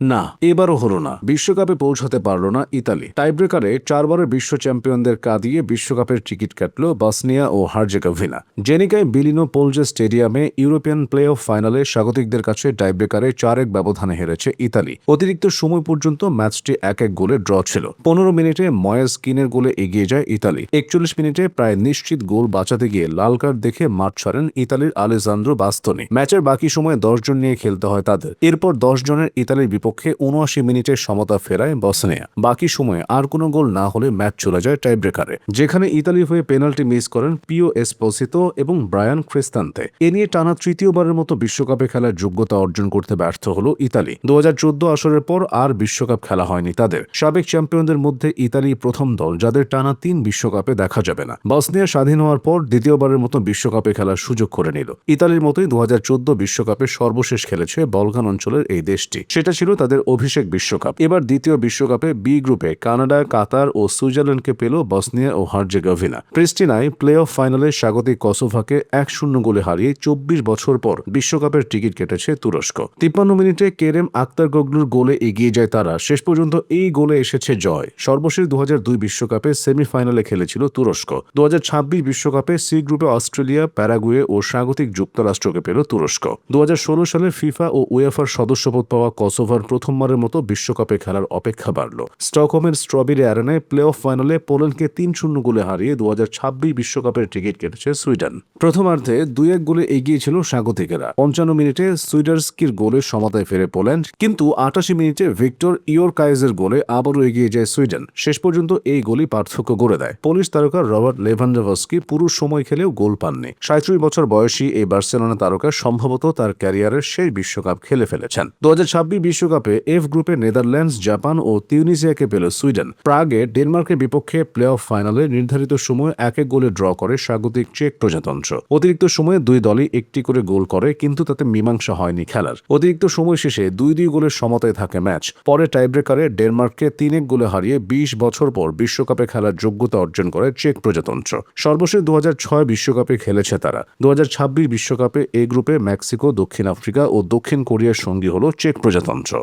না, এবারও হলো না। বিশ্বকাপে পৌঁছাতে পারল না ইতালি। টাইব্রেকারে 4 বারের বিশ্ব চ্যাম্পিয়নদের কাঁদিয়ে বিশ্বকাপের টিকিট কাটল বসনিয়া ও হার্জেগোভিনা। জেনিকায় বিলিনো পোলজে স্টেডিয়ামে ইউরোপিয়ান প্লে অফ ফাইনালে স্বাগতিকদের কাছে টাইব্রেকারে 4-1 ব্যবধানে হেরেছে ইতালি। অতিরিক্ত সময় পর্যন্ত ম্যাচটি 1-1 গোলে ড্র ছিল। 15 মিনিটে ময়েস কিনের গোলে এগিয়ে যায় ইতালি। 41 মিনিটে প্রায় নিশ্চিত গোল বাঁচাতে গিয়ে লাল কার্ড দেখে মাঠ ছাড়েন ইতালির আলেজান্দ্রো বাস্তোনি। ম্যাচের বাকি সময়ে 10 জন নিয়ে খেলতে হয় তাদের। এরপর 10 জনের ইতালির বিপক্ষে 79 মিনিটে সমতা ফেরায় বসনিয়া। বাকি সময়ে আর কোনো গোল না হলে ম্যাচ চলে যায় টাইব্রেকারে, যেখানে ইতালি হয়ে পেনাল্টি মিস করেন পিও এসপোসিতো এবং ব্রায়ান ক্রিস্তান্তে। এ নিয়ে টানা তৃতীয়বারের মতো বিশ্বকাপে খেলার যোগ্যতা অর্জন করতে ব্যর্থ হল ইতালি। 2014 আসরের পর আর বিশ্বকাপ খেলা হয়নি তাদের। সাবেক চ্যাম্পিয়নদের মধ্যে ইতালি প্রথম দল যাদের টানা 3 বিশ্বকাপে দেখা যাবে না। বসনিয়া স্বাধীন হওয়ার পর দ্বিতীয়বারের মতো বিশ্বকাপে খেলার সুযোগ করে নিল। ইতালির মতোই 2014 বিশ্বকাপে সর্বশেষ খেলেছে বলকান অঞ্চলের এই দেশটি। সেটা ছিল তাদের অভিষেক বিশ্বকাপ। এবার দ্বিতীয় বিশ্বকাপে বি গ্রুপে কানাডা, কাতার ও সুইজারল্যান্ডকে পেল Bosnia O Herzegovina. প্রিস্টিনায় play of ফাইনালে স্বাগতিক কসোভোকে 1-0 গোলে হারিয়ে 24 বছর পর বিশ্বকাপের টিকিট কেটেছে তুরস্ক। 53 মিনিটে কেরেম আক্তারগোগলুর গোলে এগিয়ে যায় তারা। শেষ পর্যন্ত এই গোলে এসেছে জয়। সর্বশেষ 2002 বিশ্বকাপে সেমিফাইনালে খেলেছিল তুরস্ক। 2026 বিশ্বকাপে সি গ্রুপে অস্ট্রেলিয়া, প্যারাগুয়ে ও স্বাগতিক যুক্তরাষ্ট্রকে পেল তুরস্ক। 2016 সালে ফিফা ও উয়েফার সদস্যপদ পাওয়া কসোভোর প্রথমবারের মতো বিশ্বকাপে খেলার অপেক্ষা বাড়ল। স্টকহোমের স্ট্রবেরি অ্যারেনায় প্লে অফ ফাইনালে পোল্যান্ডকে 3-0 গোলে হারিয়ে 2026 বিশ্বকাপের টিকিট কেটেছে সুইডেন। প্রথমার্ধে 2-1 গোলে এগিয়ে ছিল স্বাগতিকেরা। 55 মিনিটে সুইডার্স্কির গোলে সমতায় ফেরে পোল্যান্ড, কিন্তু 88 মিনিটে ভিক্টর ইয়োরকাইজের গোলে আবারও এগিয়ে যায় সুইডেন। শেষ পর্যন্ত এই গোলই পার্থক্য গড়ে দেয়। পোলিশ তারকা রবার্ট লেভানডোভস্কি পুরো সময় খেলেও গোল পাননি। 37 বছর বয়সী এই বার্সেলোনা তারকা সম্ভবত তার ক্যারিয়ারের শেষ বিশ্বকাপ খেলে ফেলেছেন। 2026 বিশ্বকাপে এফ গ্রুপে নেদারল্যান্ডস, জাপান ও তিউনিসিয়াকে পেল সুইডেন। প্রাগে ডেনমার্কের বিপক্ষে প্লে অফ ফাইনালে নির্ধারিত সময় 1-1 গোলে ড্র করে স্বাগতিক চেক প্রজাতন্ত্র। অতিরিক্ত সময়ে দুই দলই একটি করে গোল করে, কিন্তু তাতে মীমাংসা হয়নি খেলার। অতিরিক্ত সময় শেষে 2-2 গোলের সমতায় থাকে ম্যাচ। পরে টাইব্রেকারে ডেনমার্ককে 3-1 গোলে হারিয়ে 20 বছর পর বিশ্বকাপে খেলার যোগ্যতা অর্জন করে চেক প্রজাতন্ত্র। সর্বশেষ 2006 বিশ্বকাপে খেলেছে তারা। 2026 বিশ্বকাপে এ গ্রুপে মেক্সিকো, দক্ষিণ আফ্রিকা ও দক্ষিণ কোরিয়ার সঙ্গী হল চেক প্রজাতন্ত্র।